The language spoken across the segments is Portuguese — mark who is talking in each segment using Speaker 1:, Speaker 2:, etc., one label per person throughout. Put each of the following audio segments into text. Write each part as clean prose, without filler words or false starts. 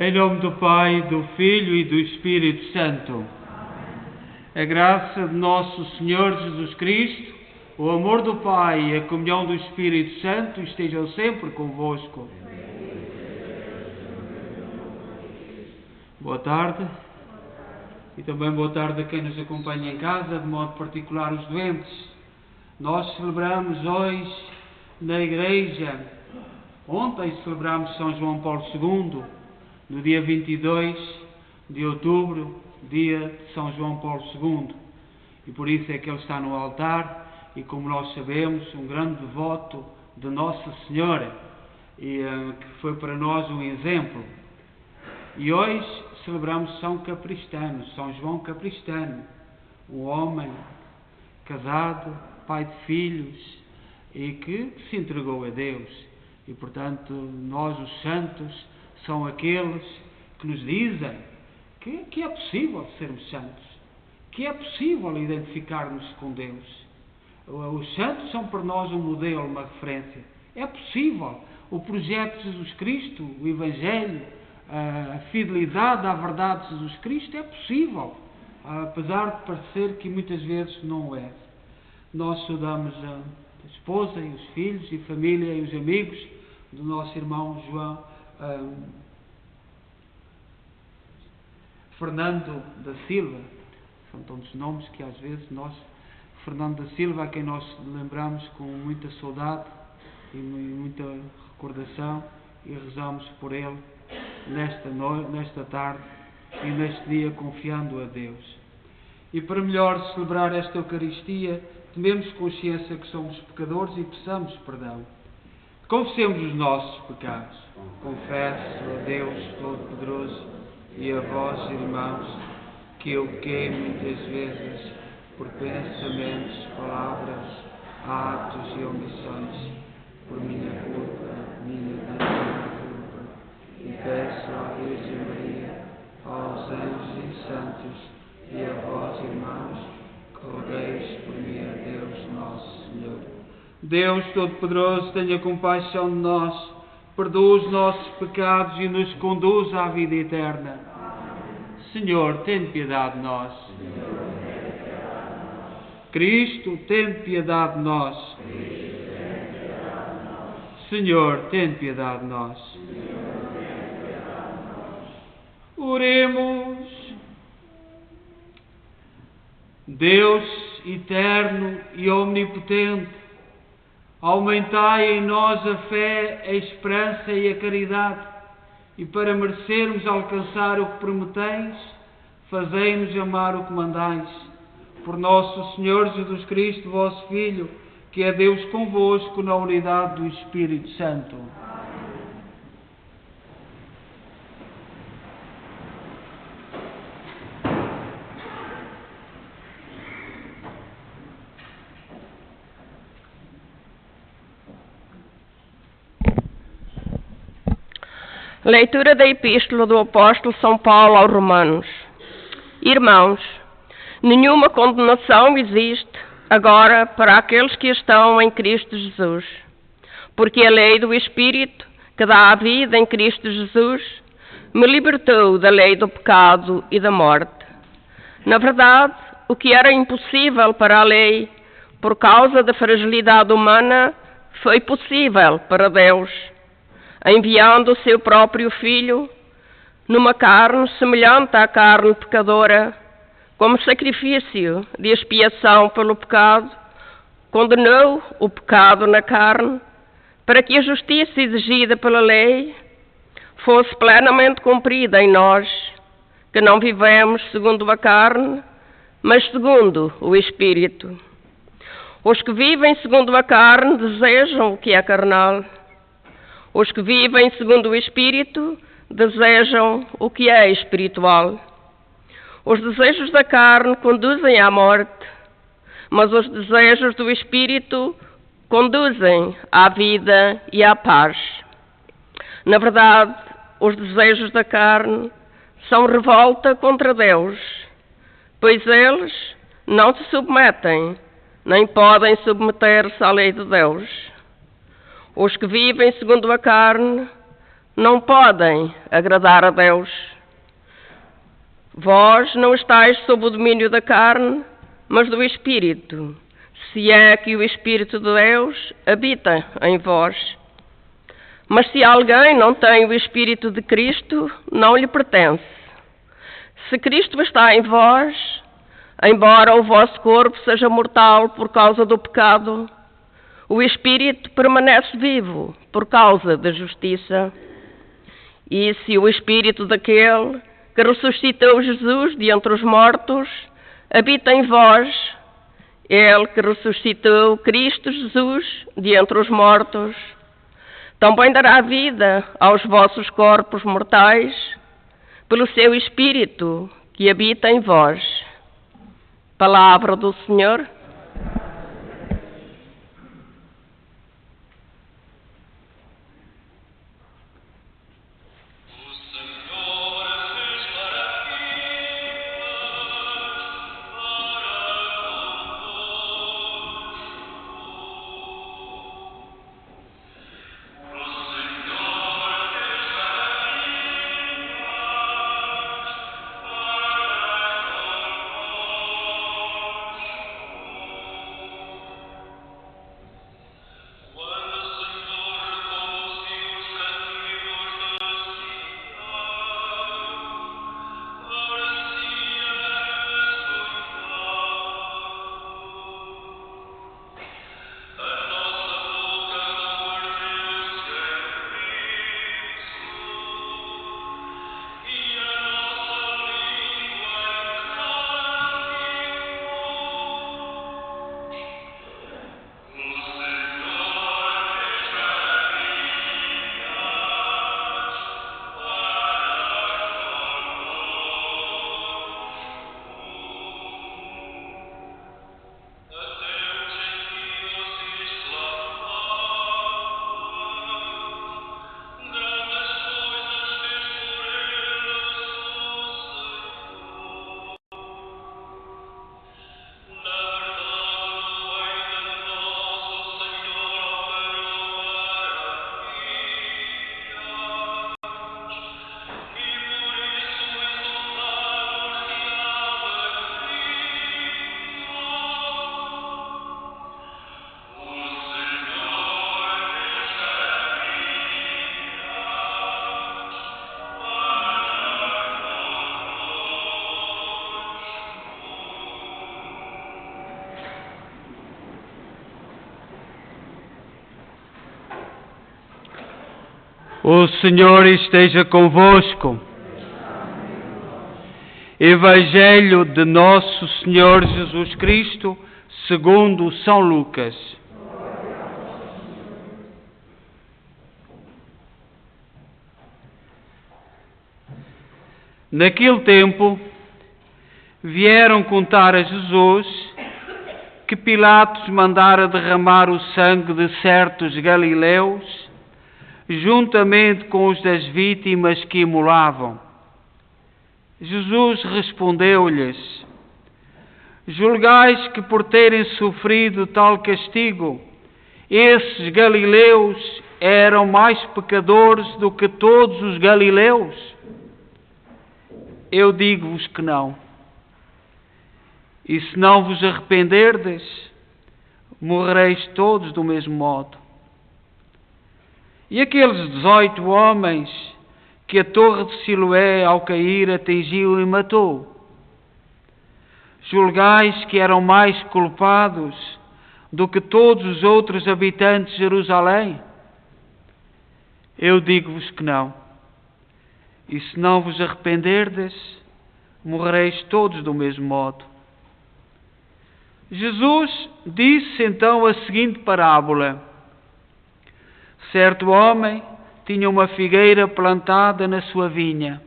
Speaker 1: Em nome do Pai, do Filho e do Espírito Santo. A graça de nosso Senhor Jesus Cristo, o amor do Pai e a comunhão do Espírito Santo estejam sempre convosco. Boa tarde. E também boa tarde a quem nos acompanha em casa, de modo particular os doentes. Nós celebramos hoje na Igreja. Ontem celebramos São João Paulo II, no dia 22 de outubro, dia de São João Paulo II. E por isso é que ele está no altar e, como nós sabemos, um grande devoto de Nossa Senhora, e que foi para nós um exemplo. E hoje celebramos São Capristano, São João Capristano, um homem casado, pai de filhos e que se entregou a Deus. E, portanto, nós, os santos, são aqueles que nos dizem que é possível sermos santos, que é possível identificar-nos com Deus. Os santos são para nós um modelo, uma referência. É possível. O projeto de Jesus Cristo, o Evangelho, a fidelidade à verdade de Jesus Cristo é possível, apesar de parecer que muitas vezes não é. Nós saudamos a esposa e os filhos e a família e os amigos do nosso irmão João Fernando da Silva. São tantos nomes que às vezes nós, Fernando da Silva, a quem nós lembramos com muita saudade e muita recordação, e rezamos por ele nesta tarde e neste dia, confiando a Deus. E para melhor celebrar esta Eucaristia, tomemos consciência que somos pecadores e peçamos perdão. Confessemos os nossos pecados. Confesso a Deus Todo-Poderoso e a vós, irmãos, que eu pequei muitas vezes por pensamentos, palavras, atos e omissões, por minha culpa, e peço à Virgem Maria, aos anjos e santos e a vós, irmãos, que rogueis por mim a Deus nosso Senhor. Deus Todo-Poderoso, tenha compaixão de nós, perdoa os nossos pecados e nos conduz à vida eterna. Senhor, tem piedade de nós. Cristo, tem piedade de nós. Senhor, tem piedade de nós. Oremos. Deus eterno e omnipotente, aumentai em nós a fé, a esperança e a caridade, e para merecermos alcançar o que prometeis, fazei-nos amar o que mandais. Por nosso Senhor Jesus Cristo, vosso Filho, que é Deus convosco na unidade do Espírito Santo.
Speaker 2: Leitura da Epístola do Apóstolo São Paulo aos Romanos. Irmãos, nenhuma condenação existe agora para aqueles que estão em Cristo Jesus, porque a lei do Espírito, que dá a vida em Cristo Jesus, me libertou da lei do pecado e da morte. Na verdade, o que era impossível para a lei, por causa da fragilidade humana, foi possível para Deus, enviando o seu próprio Filho, numa carne semelhante à carne pecadora, como sacrifício de expiação pelo pecado, condenou o pecado na carne, para que a justiça exigida pela lei fosse plenamente cumprida em nós, que não vivemos segundo a carne, mas segundo o Espírito. Os que vivem segundo a carne desejam o que é carnal. Os que vivem segundo o Espírito desejam o que é espiritual. Os desejos da carne conduzem à morte, mas os desejos do Espírito conduzem à vida e à paz. Na verdade, os desejos da carne são revolta contra Deus, pois eles não se submetem, nem podem submeter-se à lei de Deus. Os que vivem segundo a carne não podem agradar a Deus. Vós não estáis sob o domínio da carne, mas do Espírito, se é que o Espírito de Deus habita em vós. Mas se alguém não tem o Espírito de Cristo, não lhe pertence. Se Cristo está em vós, embora o vosso corpo seja mortal por causa do pecado, o Espírito permanece vivo por causa da justiça. E se o Espírito daquele que ressuscitou Jesus de entre os mortos habita em vós, ele que ressuscitou Cristo Jesus de entre os mortos, também dará vida aos vossos corpos mortais pelo seu Espírito que habita em vós. Palavra do Senhor.
Speaker 1: O Senhor esteja convosco. Evangelho de Nosso Senhor Jesus Cristo, segundo São Lucas. Naquele tempo, vieram contar a Jesus que Pilatos mandara derramar o sangue de certos galileus, juntamente com os das vítimas que imolavam. Jesus respondeu-lhes: julgais que por terem sofrido tal castigo, esses galileus eram mais pecadores do que todos os galileus? Eu digo-vos que não. E se não vos arrependerdes, morrereis todos do mesmo modo. E aqueles 18 homens que a torre de Siloé, ao cair, atingiu e matou, julgais que eram mais culpados do que todos os outros habitantes de Jerusalém? Eu digo-vos que não. E se não vos arrependerdes, morrereis todos do mesmo modo. Jesus disse então a seguinte parábola: certo homem tinha uma figueira plantada na sua vinha.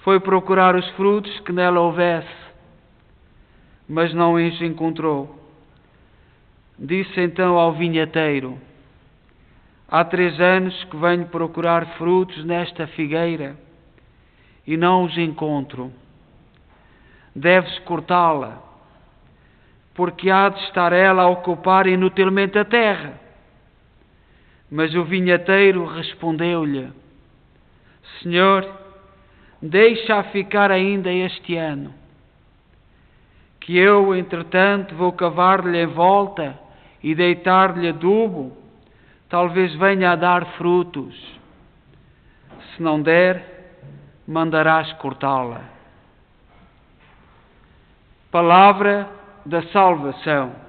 Speaker 1: Foi procurar os frutos que nela houvesse, mas não os encontrou. Disse então ao vinhateiro: há 3 anos que venho procurar frutos nesta figueira e não os encontro. Deves cortá-la, porque há de estar ela a ocupar inutilmente a terra. Mas o vinhateiro respondeu-lhe: Senhor, deixa-a ficar ainda este ano, que eu, entretanto, vou cavar-lhe em volta e deitar-lhe adubo, talvez venha a dar frutos. Se não der, mandarás cortá-la. Palavra da salvação.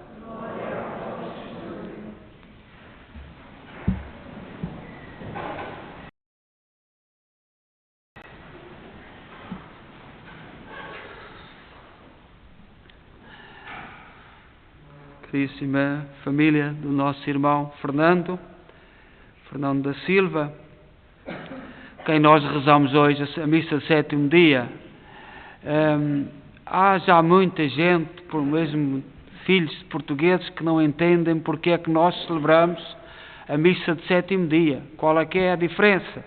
Speaker 1: Caríssima família do nosso irmão Fernando da Silva, quem nós rezamos hoje a missa de sétimo dia. Há já muita gente, por mesmo filhos de portugueses, que não entendem porque é que nós celebramos a missa de sétimo dia. Qual é que é a diferença?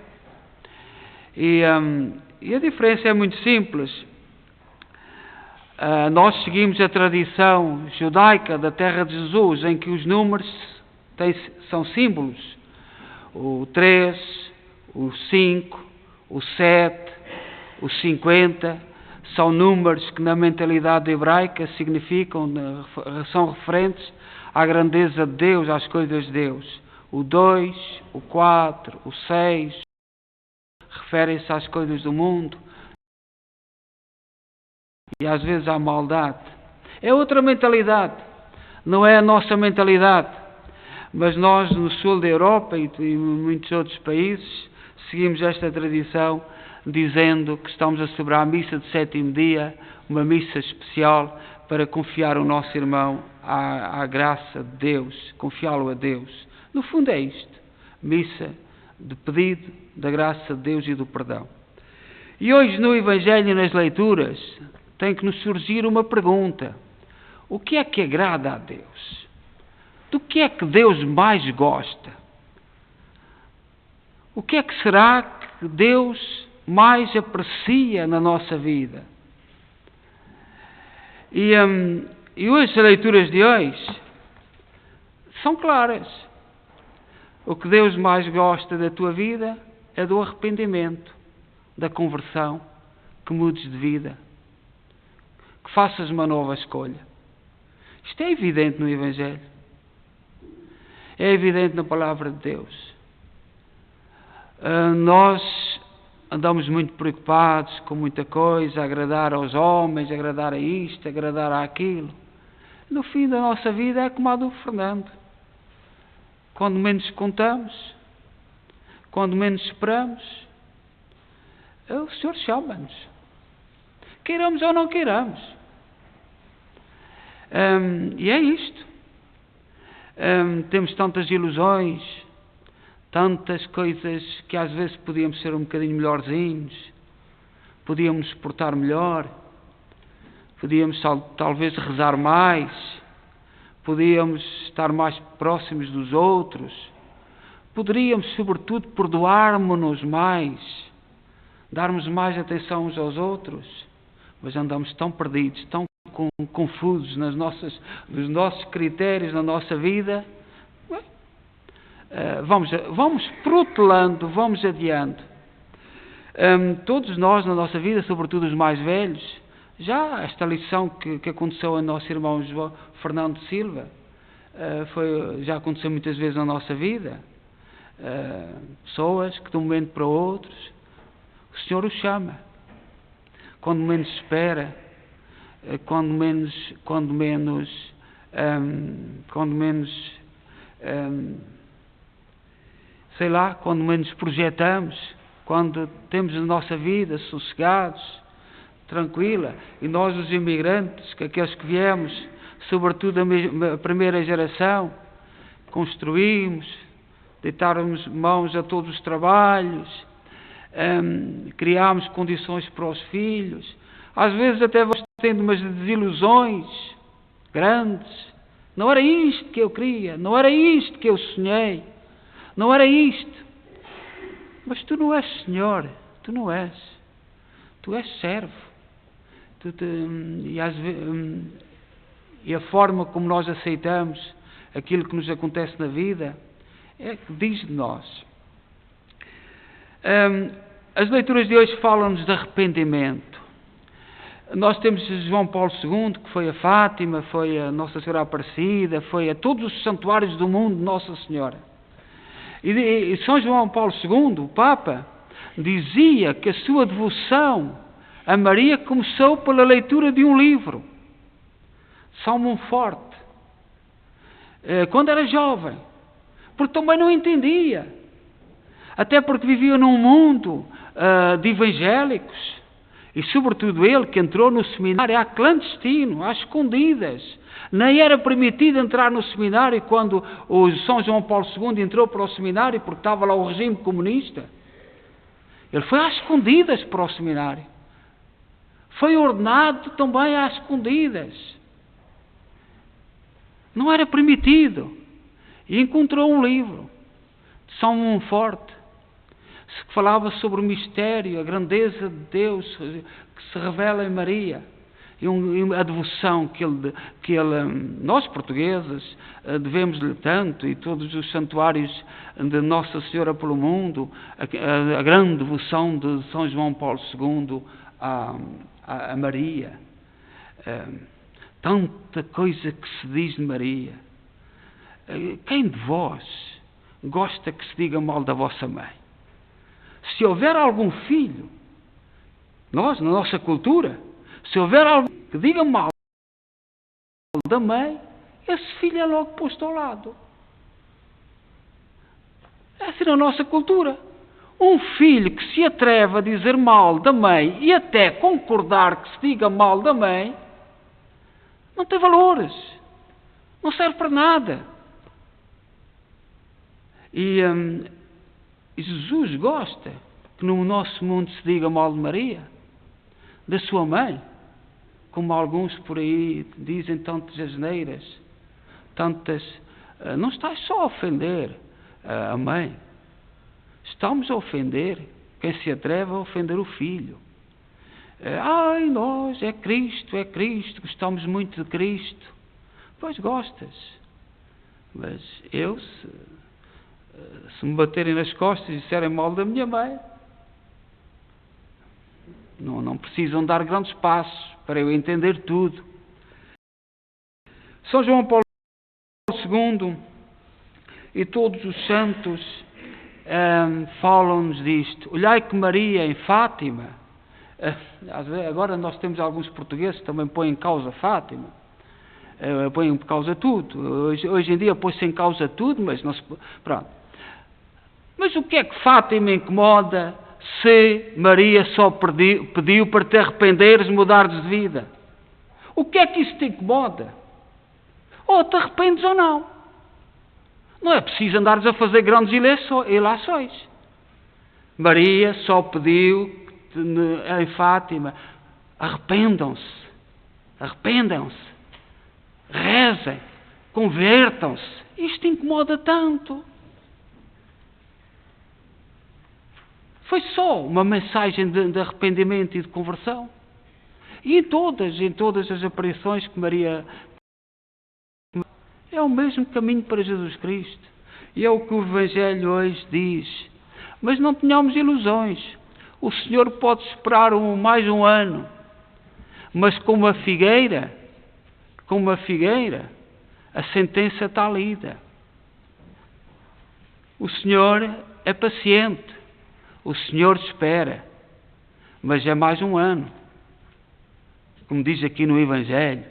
Speaker 1: E a diferença é muito simples. Nós seguimos a tradição judaica da terra de Jesus, em que os números são símbolos. O 3, o 5, o 7, o 50, são números que na mentalidade hebraica são referentes à grandeza de Deus, às coisas de Deus. O 2, o 4, o 6, referem-se às coisas do mundo. E às vezes há maldade. É outra mentalidade, não é a nossa mentalidade. Mas nós no sul da Europa e em muitos outros países seguimos esta tradição, dizendo que estamos a celebrar a missa de sétimo dia, uma missa especial para confiar o nosso irmão à graça de Deus, confiá-lo a Deus. No fundo é isto, missa de pedido da graça de Deus e do perdão. E hoje no Evangelho e nas leituras tem que nos surgir uma pergunta: o que é que agrada a Deus? Do que é que Deus mais gosta? O que é que será que Deus mais aprecia na nossa vida? E hoje as leituras de hoje são claras. O que Deus mais gosta da tua vida é do arrependimento, da conversão, que mudes de vida, que faças uma nova escolha. Isto é evidente no Evangelho. É evidente na Palavra de Deus. Nós andamos muito preocupados com muita coisa, agradar aos homens, agradar a isto, agradar àquilo. No fim da nossa vida é como a do Fernando. Quando menos contamos, quando menos esperamos, o Senhor chama-nos. Queiramos ou não queiramos. E é isto. Temos tantas ilusões, tantas coisas que às vezes podíamos ser um bocadinho melhorzinhos, podíamos nos portar melhor, podíamos talvez rezar mais, podíamos estar mais próximos dos outros, poderíamos sobretudo perdoar-nos mais, darmos mais atenção uns aos outros, mas andamos tão perdidos, tão confusos nos nossos critérios, na nossa vida. Vamos protelando, vamos adiando. Todos nós na nossa vida, sobretudo os mais velhos, já esta lição que aconteceu ao nosso irmão Fernando Silva, já aconteceu muitas vezes na nossa vida. Pessoas que de um momento para outro o Senhor os chama, quando menos espera, quando menos projetamos, quando temos a nossa vida sossegados, tranquila. E nós, os imigrantes, aqueles que viemos, sobretudo a primeira geração, construímos, deitáramos mãos a todos os trabalhos, criámos condições para os filhos. Às vezes até vamos tendo umas desilusões grandes. Não era isto que eu queria, não era isto que eu sonhei, não era isto. Mas tu não és Senhor, tu não és. Tu és servo. E a forma como nós aceitamos aquilo que nos acontece na vida É que diz de nós. As leituras de hoje falam-nos de arrependimento. Nós temos João Paulo II, que foi a Fátima, foi a Nossa Senhora Aparecida, foi a todos os santuários do mundo de Nossa Senhora. E São João Paulo II, o Papa, dizia que a sua devoção a Maria começou pela leitura de um livro, São Monforte, quando era jovem, porque também não entendia, até porque vivia num mundo de evangélicos, e sobretudo ele que entrou no seminário a clandestino, às escondidas. Nem era permitido entrar no seminário quando o São João Paulo II entrou para o seminário, porque estava lá o regime comunista. Ele foi às escondidas para o seminário. Foi ordenado também às escondidas. Não era permitido. E encontrou um livro de São Monforte, que falava sobre o mistério, a grandeza de Deus que se revela em Maria, e a devoção que nós portugueses devemos-lhe tanto, e todos os santuários de Nossa Senhora pelo mundo, a grande devoção de São João Paulo II a Maria. Tanta coisa que se diz de Maria. Quem de vós gosta que se diga mal da vossa mãe? Se houver algum filho, nós, na nossa cultura, se houver alguém que diga mal da mãe, esse filho é logo posto ao lado. É assim na nossa cultura. Um filho que se atreve a dizer mal da mãe e até concordar que se diga mal da mãe, não tem valores. Não serve para nada. E Jesus gosta que no nosso mundo se diga mal de Maria, da sua mãe, como alguns por aí dizem tantas asneiras, tantas. Não estás só a ofender a mãe, estamos a ofender quem se atreve a ofender o filho. Ai, nós, é Cristo, gostamos muito de Cristo. Pois gostas, mas eu, se me baterem nas costas e disserem mal da minha mãe, não precisam dar grandes passos para eu entender tudo. São João Paulo II e todos os santos falam-nos disto. Olhai que Maria em Fátima, agora nós temos alguns portugueses que também põem em causa Fátima, põem em causa tudo. Hoje em dia põe-se em causa tudo, mas não se... Pronto. Mas o que é que Fátima incomoda se Maria só pediu para te arrependeres e mudares de vida? O que é que isso te incomoda? Ou te arrependes ou não. Não é preciso andares a fazer grandes ilações. Maria só pediu em Fátima, arrependam-se, rezem, convertam-se. Isto incomoda tanto. Foi só uma mensagem de arrependimento e de conversão. E em todas as aparições que Maria... É o mesmo caminho para Jesus Cristo. E é o que o Evangelho hoje diz. Mas não tenhamos ilusões. O Senhor pode esperar mais um ano. Mas como a figueira, a sentença está lida. O Senhor é paciente. O Senhor espera, mas é mais um ano, como diz aqui no Evangelho.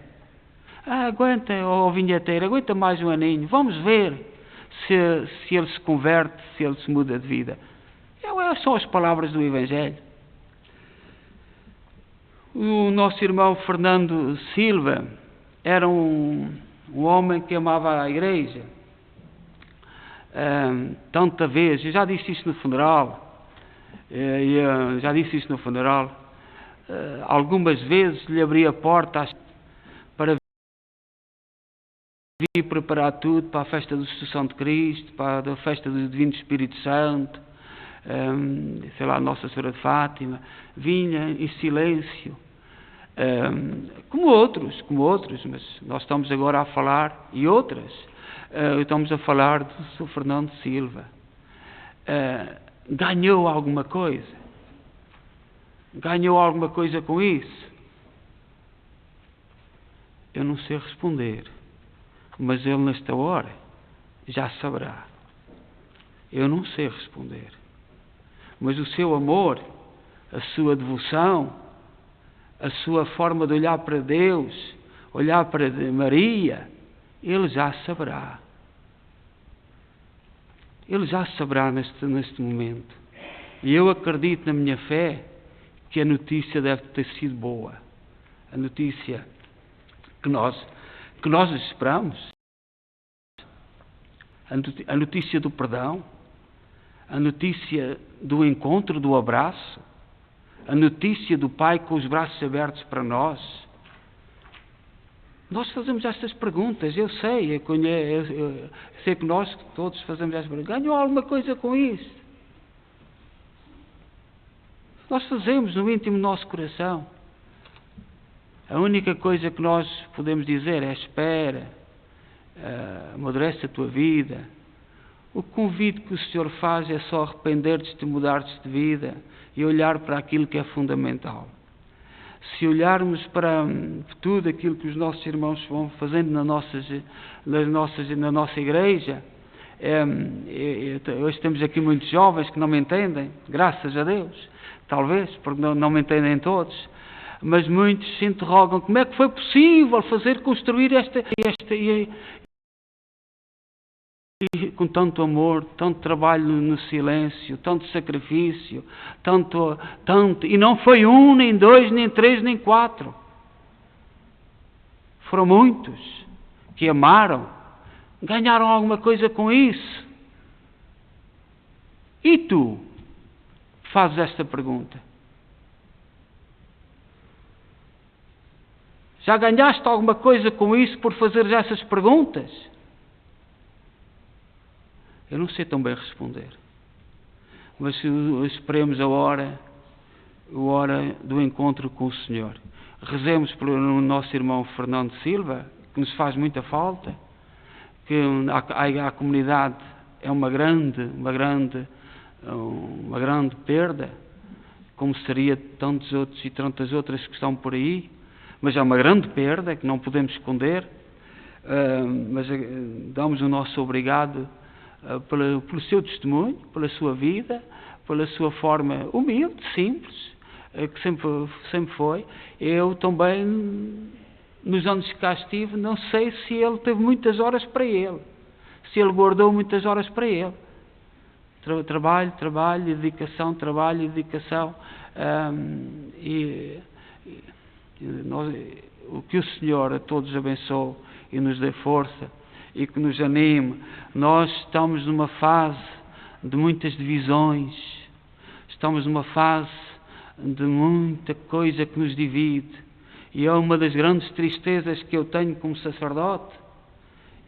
Speaker 1: Aguenta, vinheteiro, aguenta mais um aninho, vamos ver se ele se converte, se ele se muda de vida. São as palavras do Evangelho. O nosso irmão Fernando Silva era um homem que amava a igreja, tanta vez, eu já disse isso no funeral, algumas vezes lhe abri a porta para vir preparar tudo para a festa da Assunção de Cristo, para a festa do Divino Espírito Santo, Nossa Senhora de Fátima. Vinha em silêncio, como outros, mas nós estamos agora a falar, e outras, estamos a falar do Sr. Fernando Silva. Ganhou alguma coisa? Ganhou alguma coisa com isso? Eu não sei responder, mas ele nesta hora já saberá. Eu não sei responder, mas o seu amor, a sua devoção, a sua forma de olhar para Deus, olhar para Maria, ele já saberá. Ele já saberá neste momento. E eu acredito na minha fé que a notícia deve ter sido boa. A notícia que nós esperamos. A notícia do perdão. A notícia do encontro, do abraço. A notícia do Pai com os braços abertos para nós. Nós fazemos estas perguntas, eu sei que nós todos fazemos estas perguntas. Ganhou alguma coisa com isto? Nós fazemos no íntimo do nosso coração. A única coisa que nós podemos dizer é: espera, amadurece a tua vida. O convite que o Senhor faz é só arrepender-te, de mudares de vida e olhar para aquilo que é fundamental. Se olharmos para tudo aquilo que os nossos irmãos vão fazendo na nossa igreja, hoje temos aqui muitos jovens que não me entendem, graças a Deus, talvez, porque não me entendem todos, mas muitos se interrogam como é que foi possível construir esta e com tanto amor, tanto trabalho no silêncio, tanto sacrifício, tanto, e não foi um, nem dois, nem três, nem quatro. Foram muitos que amaram, ganharam alguma coisa com isso. E tu fazes esta pergunta? Já ganhaste alguma coisa com isso por fazeres essas perguntas? Eu não sei tão bem responder, mas esperemos a hora do encontro com o Senhor. Rezemos pelo nosso irmão Fernando Silva, que nos faz muita falta, que a comunidade é uma grande perda, como seria tantos outros e tantas outras que estão por aí, mas é uma grande perda que não podemos esconder, mas damos o nosso obrigado pelo seu testemunho, pela sua vida, pela sua forma humilde, simples, que sempre foi. Eu também, nos anos que cá estive, não sei se ele teve muitas horas para ele, se ele guardou muitas horas para ele. Trabalho, dedicação, o que o Senhor a todos abençoe e nos dê força e que nos anime. Nós estamos numa fase de muitas divisões, estamos numa fase de muita coisa que nos divide, e é uma das grandes tristezas que eu tenho como sacerdote,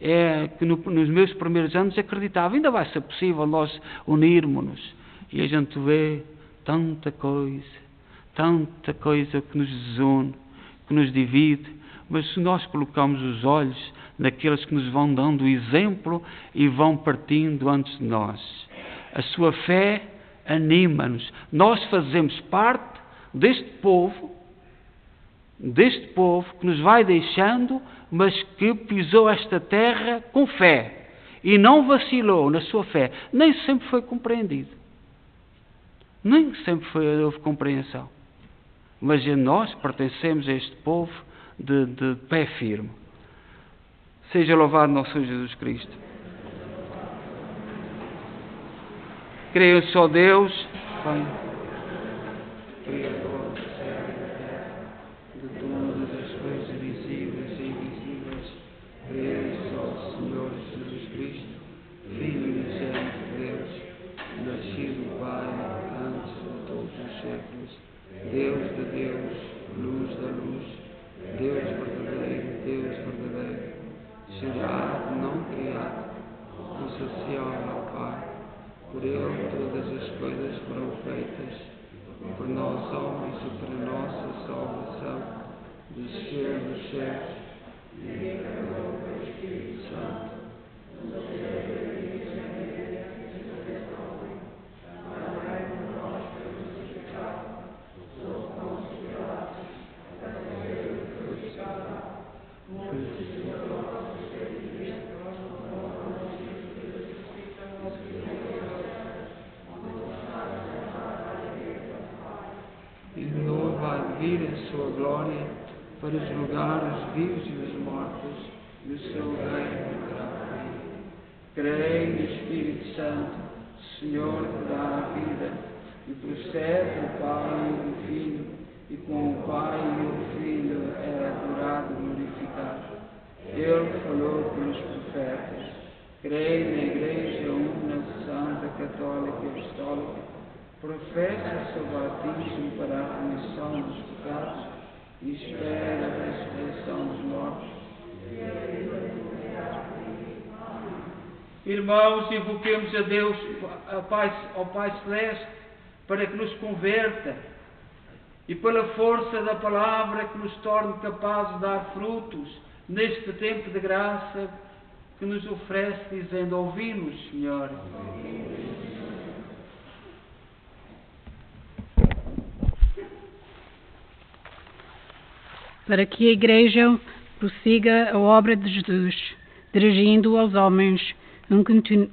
Speaker 1: é que nos meus primeiros anos acreditava, ainda vai ser possível nós unirmos-nos, e a gente vê tanta coisa que nos desune, que nos divide, mas se nós colocamos os olhos naqueles que nos vão dando o exemplo e vão partindo antes de nós, a sua fé anima-nos. Nós fazemos parte deste povo que nos vai deixando, mas que pisou esta terra com fé e não vacilou na sua fé. Nem sempre foi compreendido, nem sempre houve compreensão, mas nós pertencemos a este povo de pé firme. Seja louvado nosso Senhor Jesus Cristo. Creio só Deus, Pai, Criador do céu e da terra, de todas as coisas visíveis e invisíveis. Creio só Senhor Jesus Cristo, Filho unigênito de Deus, nascido do Pai antes de todos os séculos, Deus de Deus, luz da luz, Deus verdadeiro, gerado, não criado, consciencial ao Pai. Por Ele todas as coisas foram feitas, por nós homens e para nossa salvação, desceu dos céus e encarnou o Espírito Santo, e de novo há de vir em sua glória para julgar os vivos e os mortos, e o seu reino terá fim. Creio no Espírito Santo, Senhor que dá a vida, e procede do Pai e do Filho, e com o Pai e o Filho é adorado e glorificado. Ele falou pelos profetas. Creio na Igreja Una, Santa, Católica e Apostólica. Professa o batismo para a remissão dos pecados e espera a ressurreição dos mortos. Irmãos, invoquemos a Deus, ao Pai Celeste, para que nos converta e pela força da palavra que nos torne capazes de dar frutos neste tempo de graça que nos oferece, dizendo: ouvi-nos, Senhor.
Speaker 3: Para que a Igreja prossiga a obra de Jesus, dirigindo aos homens um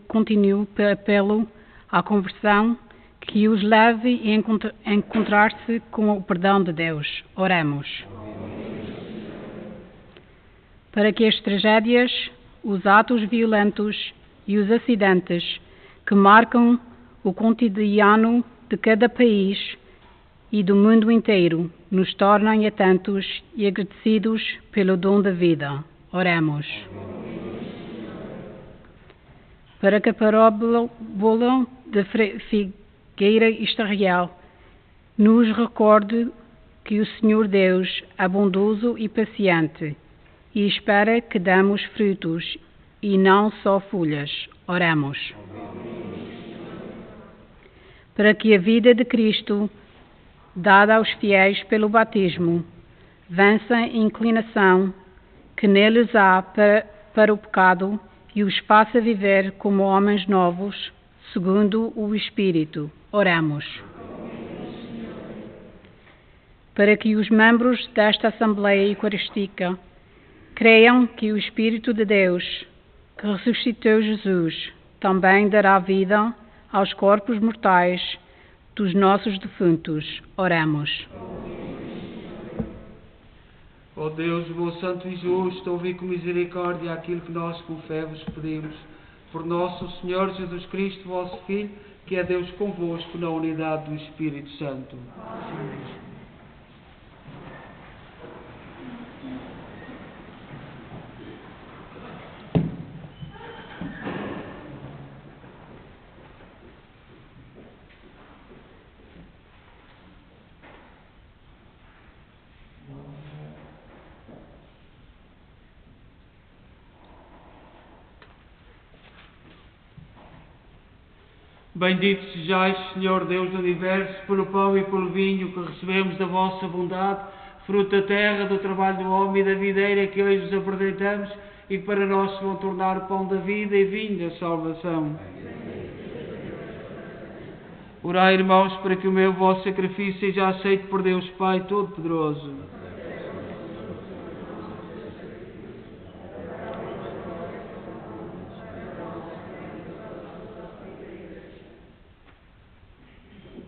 Speaker 3: contínuo apelo à conversão que os leve a encontrar-se com o perdão de Deus. Oremos. Para que as tragédias, os atos violentos e os acidentes que marcam o cotidiano de cada país e do mundo inteiro nos tornem atentos e agradecidos pelo dom da vida. Oremos. Para que a parábola da figueira Israel nos recorde que o Senhor Deus é bondoso e paciente e espera que damos frutos e não só folhas. Oremos. Para que a vida de Cristo, dada aos fiéis pelo batismo, vença a inclinação que neles há para o pecado e os faça viver como homens novos, segundo o Espírito. Oremos. Para que os membros desta Assembleia Eucarística creiam que o Espírito de Deus, que ressuscitou Jesus, também dará vida aos corpos mortais dos nossos defuntos. Oremos.
Speaker 1: Ó Deus, bom, santo e justo, ouvi com misericórdia aquilo que nós com fé vos pedimos. Por nosso Senhor Jesus Cristo, vosso Filho, que é Deus convosco na unidade do Espírito Santo. Amém. Bendito sejais, Senhor Deus do Universo, pelo pão e pelo vinho que recebemos da vossa bondade, fruto da terra, do trabalho do homem e da videira que hoje vos apresentamos, e que para nós se vão tornar o pão da vida e vinho da salvação. Orai, irmãos, para que o meu vosso sacrifício seja aceito por Deus Pai Todo-Poderoso.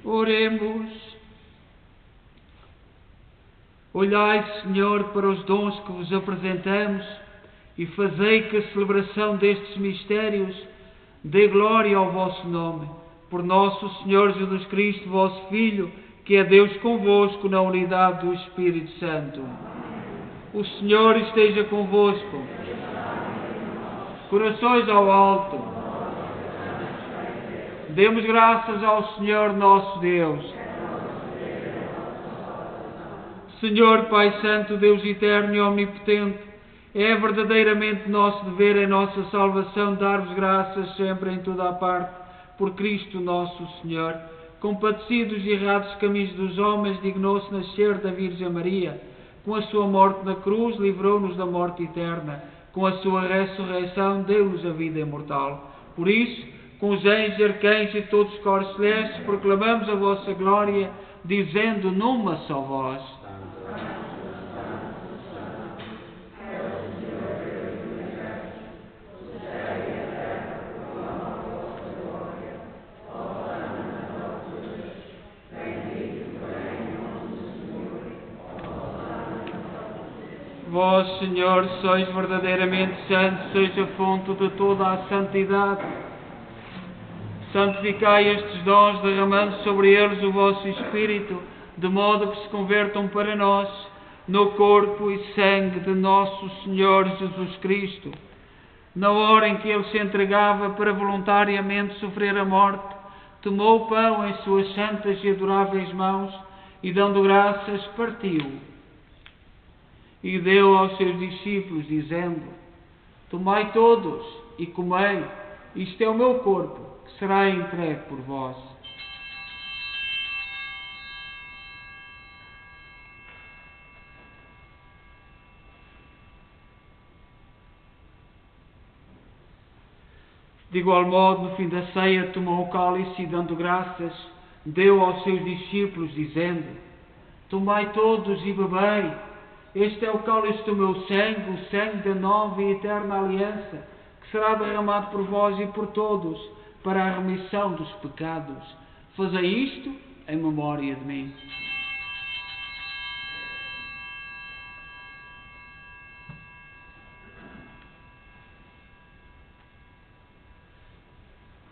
Speaker 1: Oremos. Olhai, Senhor, para os dons que vos apresentamos e fazei que a celebração destes mistérios dê glória ao vosso nome. Por nosso Senhor Jesus Cristo, vosso Filho, que é Deus convosco na unidade do Espírito Santo. O Senhor esteja convosco. Corações ao alto. Demos graças ao Senhor nosso Deus. Senhor Pai Santo, Deus eterno e omnipotente, é verdadeiramente nosso dever em nossa salvação dar-vos graças sempre em toda a parte, por Cristo nosso Senhor. Compadecidos e errados caminhos dos homens, dignou-se nascer da Virgem Maria. Com a sua morte na cruz, livrou-nos da morte eterna. Com a sua ressurreição, deu-nos a vida imortal. Por isso, com os anjos, arcanjos e todos os coros celestes, proclamamos a vossa glória, dizendo numa só voz: Vós, Senhor, sois verdadeiramente santo, seja a fonte de toda a santidade. Santificai estes dons, derramando sobre eles o vosso Espírito, de modo que se convertam para nós no corpo e sangue de nosso Senhor Jesus Cristo. Na hora em que ele se entregava para voluntariamente sofrer a morte, tomou o pão em suas santas e adoráveis mãos e, dando graças, partiu. E deu aos seus discípulos, dizendo: Tomai todos e comei, isto é o meu corpo, que será entregue por vós. De igual modo, no fim da ceia, tomou o cálice e, dando graças, deu aos seus discípulos, dizendo: Tomai todos e bebei, este é o cálice do meu sangue, o sangue da nova e eterna aliança, que será derramado por vós e por todos, para a remissão dos pecados. Fazei isto em memória de mim.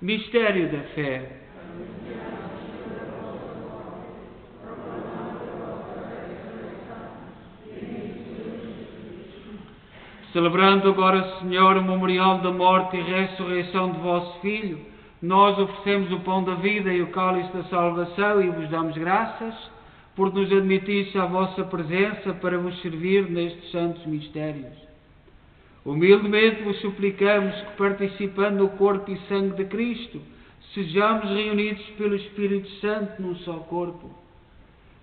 Speaker 1: Mistério da fé. Celebrando agora, Senhor, o memorial da morte e ressurreição de vosso Filho, nós oferecemos o pão da vida e o cálice da salvação e vos damos graças por nos admitir à vossa presença para vos servir nestes santos mistérios. Humildemente vos suplicamos que, participando no corpo e sangue de Cristo, sejamos reunidos pelo Espírito Santo num só corpo.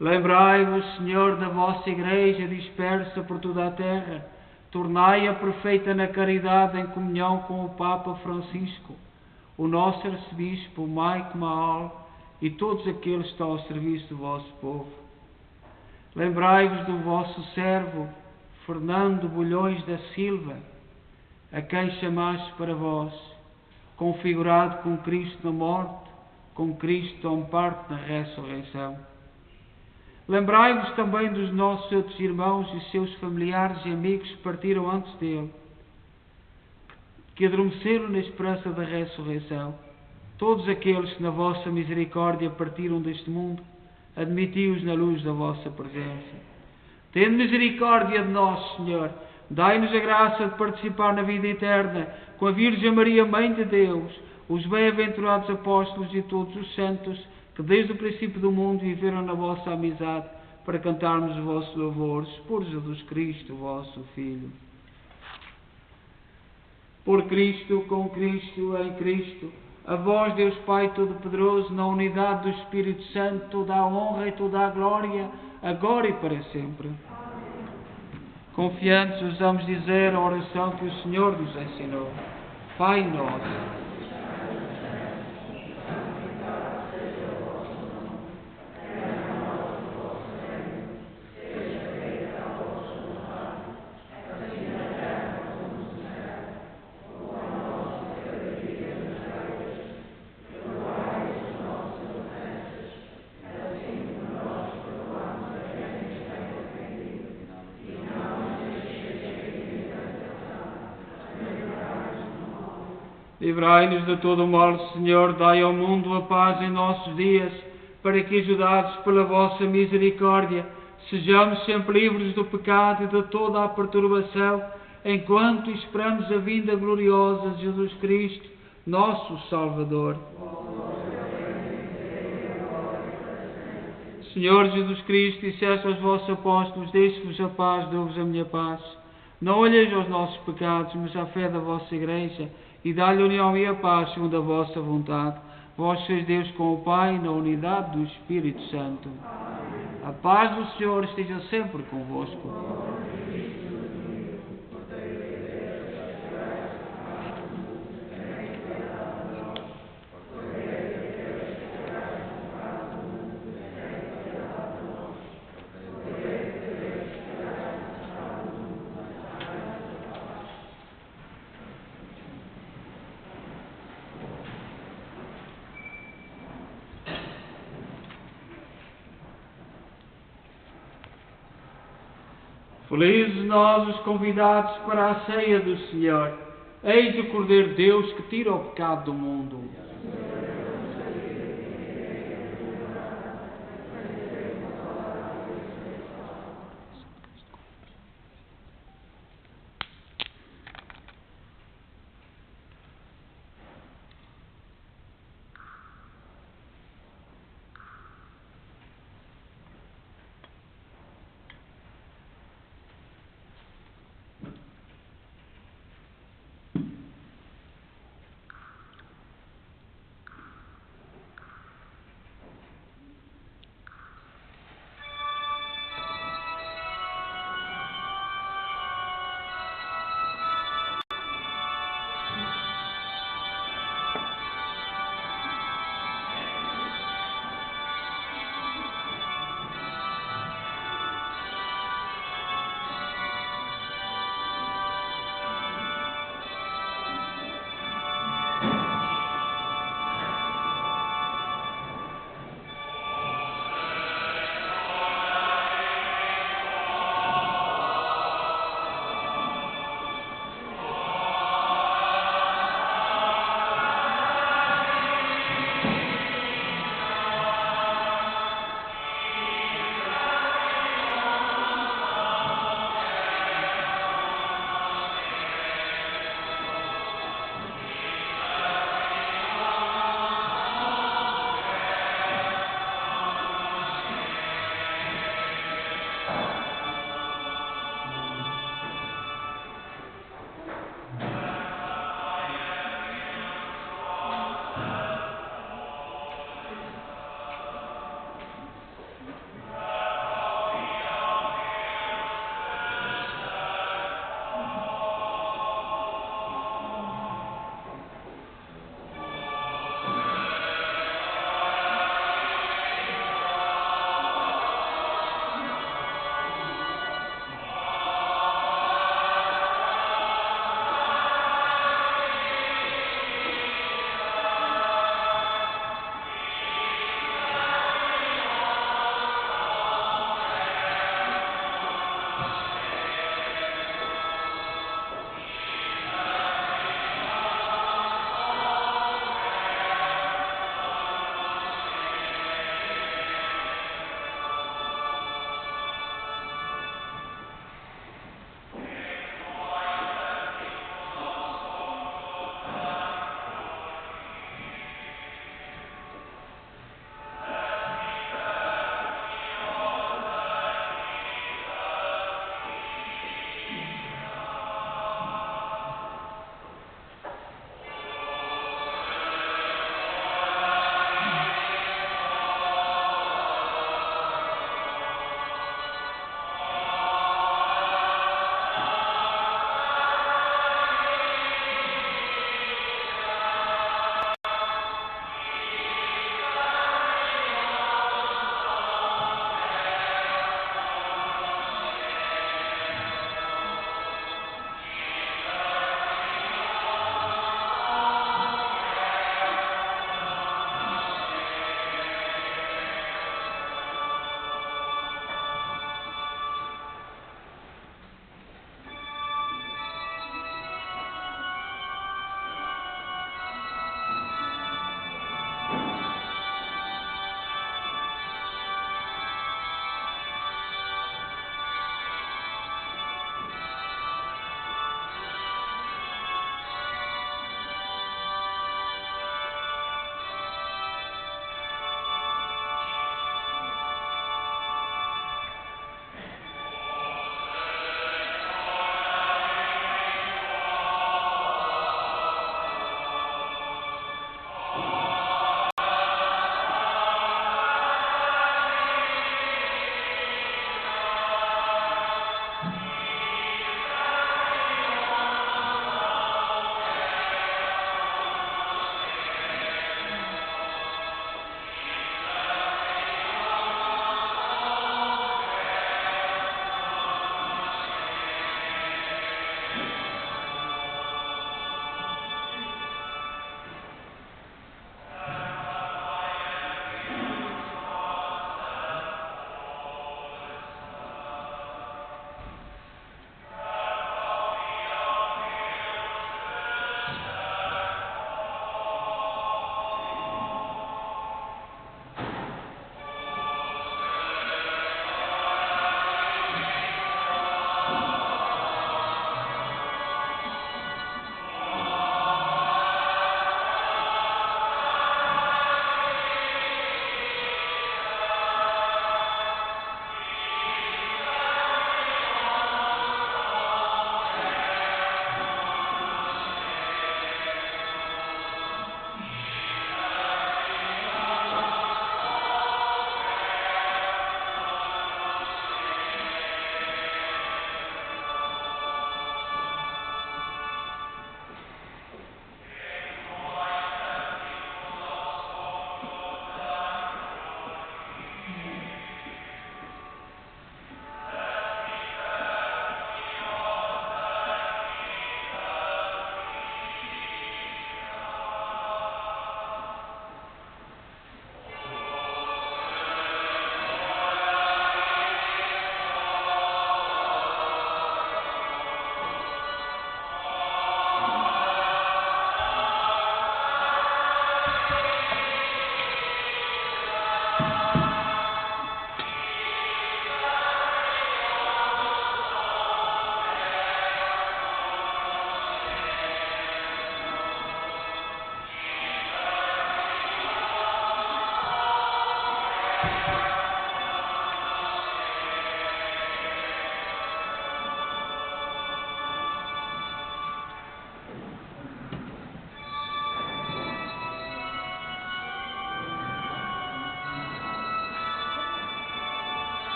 Speaker 1: Lembrai-vos, Senhor, da vossa Igreja dispersa por toda a terra. Tornai-a perfeita na caridade em comunhão com o Papa Francisco, o nosso arcebispo Mike Mahal e todos aqueles que estão ao serviço do vosso povo. Lembrai-vos do vosso servo Fernando Bulhões da Silva, a quem chamaste para vós, configurado com Cristo na morte, com Cristo tão parte na ressurreição. Lembrai-vos também dos nossos outros irmãos e seus familiares e amigos que partiram antes dele, que adormeceram na esperança da ressurreição. Todos aqueles que na vossa misericórdia partiram deste mundo, admiti-os na luz da vossa presença. Tende misericórdia de nós, Senhor. Dai-nos a graça de participar na vida eterna com a Virgem Maria, Mãe de Deus, os bem-aventurados apóstolos e todos os santos que desde o princípio do mundo viveram na vossa amizade, para cantarmos os vossos louvores por Jesus Cristo, vosso Filho. Por Cristo, com Cristo, em Cristo, a vós, Deus Pai Todo-Poderoso, na unidade do Espírito Santo, toda a honra e toda a glória, agora e para sempre. Confiantes, ousamos dizer a oração que o Senhor nos ensinou. Pai nosso, livrai-nos de todo o mal, Senhor, dai ao mundo a paz em nossos dias, para que, ajudados pela vossa misericórdia, sejamos sempre livres do pecado e de toda a perturbação, enquanto esperamos a vinda gloriosa de Jesus Cristo, nosso Salvador. Senhor Jesus Cristo, disseste aos vossos apóstolos: deixe-vos a paz, dou-vos a minha paz. Não olheis aos nossos pecados, mas à fé da vossa Igreja, e dá-lhe união e a paz segundo a vossa vontade. Vós sois Deus com o Pai, na unidade do Espírito Santo. A paz do Senhor esteja sempre convosco. Felizes nós os convidados para a ceia do Senhor. Eis o Cordeiro de Deus que tira o pecado do mundo.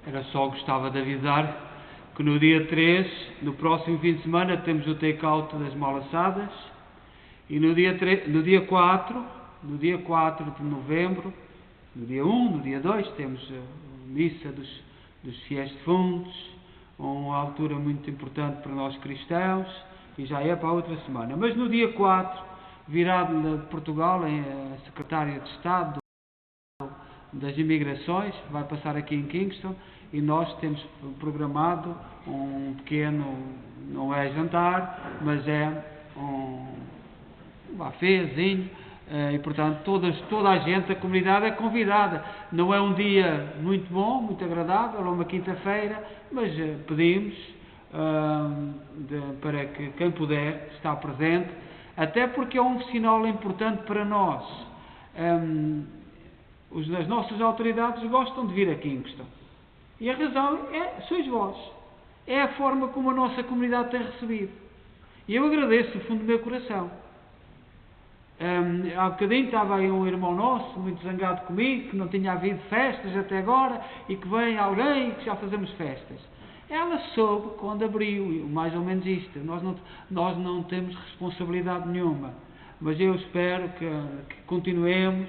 Speaker 1: Era só, gostava de avisar que no dia 3, no próximo fim de semana, temos o take-out das malaçadas e no dia 4 de novembro, no dia 1, no dia 2, temos a missa dos fiéis defuntos, uma altura muito importante para nós cristãos, e já é para a outra semana. Mas no dia 4, virá de Portugal a Secretária de Estado das Imigrações, vai passar aqui em Kingston, e nós temos programado um pequeno, não é jantar, mas é um buffetzinho, e portanto toda a gente, a comunidade é convidada. Não é um dia muito bom, muito agradável, é uma quinta-feira, mas pedimos para que quem puder estar presente, até porque é um sinal importante para nós. As nossas autoridades gostam de vir a Kingston. E a razão sois vós. É a forma como a nossa comunidade tem recebido. E eu agradeço do fundo do meu coração. Há bocadinho estava aí um irmão nosso, muito zangado comigo, que não tinha havido festas até agora, e que vem alguém e que já fazemos festas. Ela soube quando abriu, mais ou menos isto. Nós não temos responsabilidade nenhuma. Mas eu espero que continuemos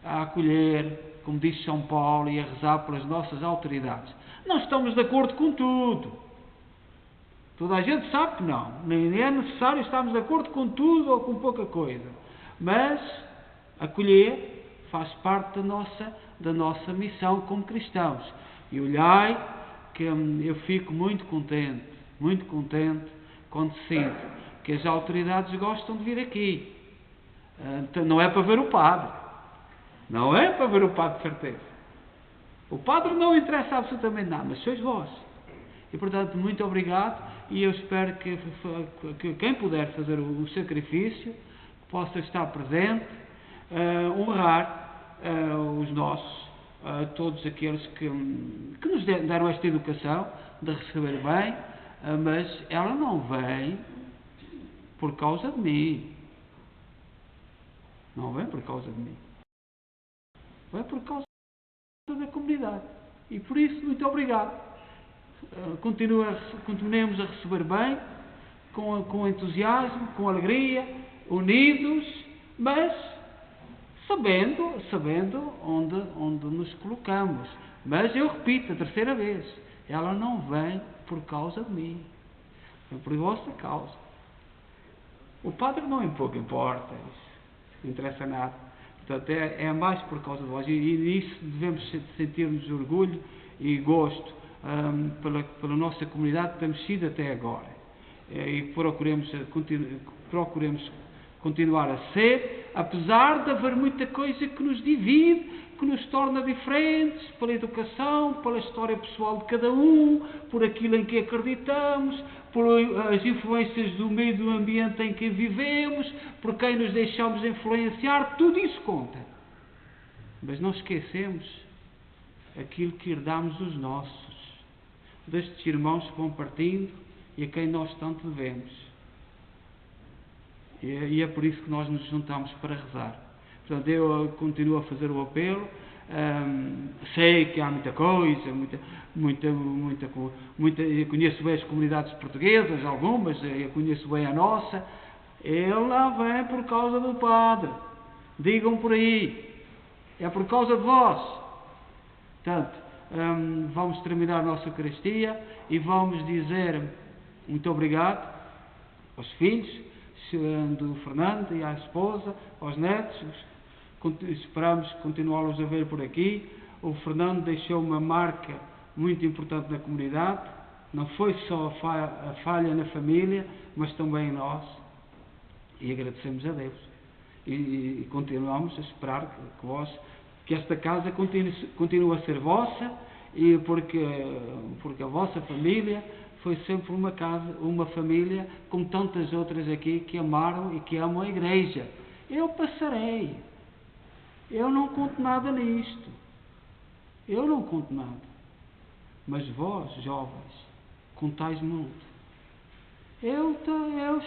Speaker 1: a acolher, como diz São Paulo, e a rezar pelas nossas autoridades. Não estamos de acordo com tudo. Toda a gente sabe que não. Nem é necessário estarmos de acordo com tudo ou com pouca coisa. Mas acolher faz parte da nossa missão como cristãos. E olhai que eu fico muito contente quando sinto que as autoridades gostam de vir aqui. Não é para ver o padre. Não é para ver o padre, de certeza. O padre não interessa absolutamente nada, mas sois vós. E, portanto, muito obrigado, e eu espero que quem puder fazer o sacrifício possa estar presente, honrar os nossos, todos aqueles que nos deram esta educação de receber bem, mas ela não vem por causa de mim. Não vem por causa de mim. Vem por causa da comunidade. E por isso, muito obrigado. Continuemos a receber bem, com entusiasmo, com alegria, unidos, mas sabendo onde nos colocamos. Mas eu repito, a terceira vez, ela não vem por causa de mim, vem por vossa causa. O padre não é pouco importa, isso não interessa nada. Portanto, é mais por causa de vós. E nisso devemos sentir-nos orgulho e gosto pela nossa comunidade que temos sido até agora. E procuremos continuar a ser, apesar de haver muita coisa que nos divide, que nos torna diferentes, pela educação, pela história pessoal de cada um, por aquilo em que acreditamos, por as influências do meio do ambiente em que vivemos, por quem nos deixamos influenciar, tudo isso conta. Mas não esquecemos aquilo que herdamos dos nossos, destes irmãos que vão partindo e a quem nós tanto devemos. E é por isso que nós nos juntamos para rezar. Portanto, eu continuo a fazer o apelo. Sei que há muita coisa, eu conheço bem as comunidades portuguesas, algumas, eu conheço bem a nossa. Ela vem por causa do padre. Digam por aí. É por causa de vós. Portanto, vamos terminar a nossa Eucaristia e vamos dizer muito obrigado aos filhos do Fernando e à esposa, aos netos. Esperamos continuá-los a ver por aqui. O Fernando deixou uma marca muito importante na comunidade. Não foi só a falha na família, mas também em nós. E agradecemos a Deus. E continuamos a esperar que esta casa continue a ser vossa, e porque a vossa família foi sempre uma família, como tantas outras aqui, que amaram e que amam a Igreja. Eu passarei. Eu não conto nada nisto. Eu não conto nada. Mas vós, jovens, contais muito.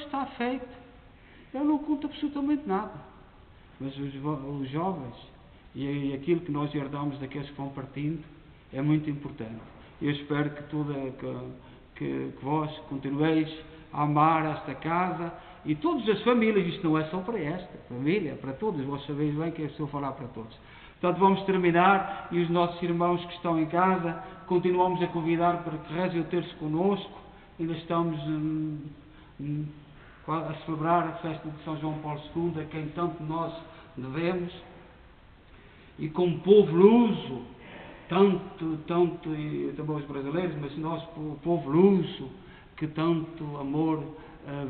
Speaker 1: Está feito. Eu não conto absolutamente nada. Mas os jovens e aquilo que nós herdamos daqueles que vão partindo é muito importante. Eu espero que vós continueis a amar esta casa e todas as famílias. Isto não é só para esta família, é para todos. Vós sabeis bem que eu estou a falar para todos. Portanto, vamos terminar e os nossos irmãos que estão em casa continuamos a convidar para que rezem o terço connosco. Ainda estamos a celebrar a festa de São João Paulo II, a quem tanto nós devemos. E como povo luso, tanto e também os brasileiros, mas nós, o povo luso, que tanto amor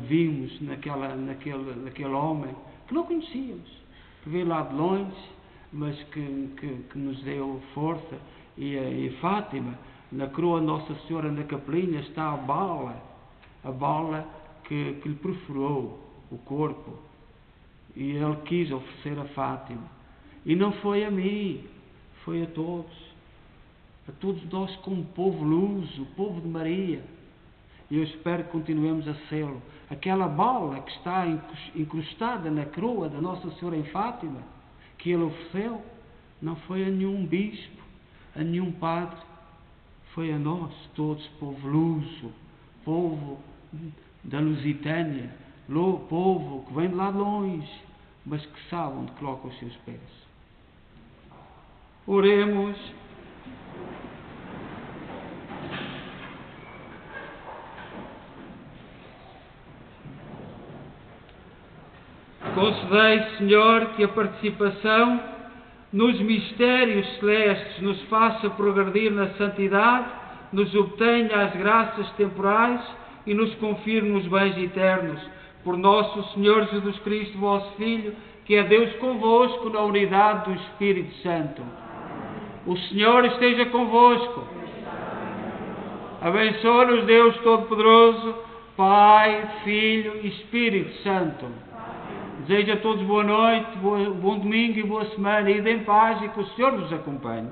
Speaker 1: vimos naquele homem, que não conhecíamos, que veio lá de longe, mas que nos deu força. E Fátima, na coroa de Nossa Senhora, na capelinha, está a bala que lhe perfurou o corpo. E ele quis oferecer a Fátima. E não foi a mim, foi a todos nós como povo luso, povo de Maria. E eu espero que continuemos a sê-lo. Aquela bala que está incrustada na coroa da Nossa Senhora em Fátima, que ele ofereceu, não foi a nenhum bispo, a nenhum padre, foi a nós todos, povo luso, povo da Lusitânia, povo que vem de lá de longe, mas que sabe onde coloca os seus pés. Oremos. Concedei, Senhor, que a participação nos mistérios celestes nos faça progredir na santidade, nos obtenha as graças temporais e nos confirme os bens eternos. Por nosso Senhor Jesus Cristo, vosso Filho, que é Deus convosco na unidade do Espírito Santo. O Senhor esteja convosco. Abençoe-nos Deus Todo-Poderoso, Pai, Filho e Espírito Santo. Desejo a todos boa noite, bom domingo e boa semana. Ide em paz e que o Senhor vos acompanhe.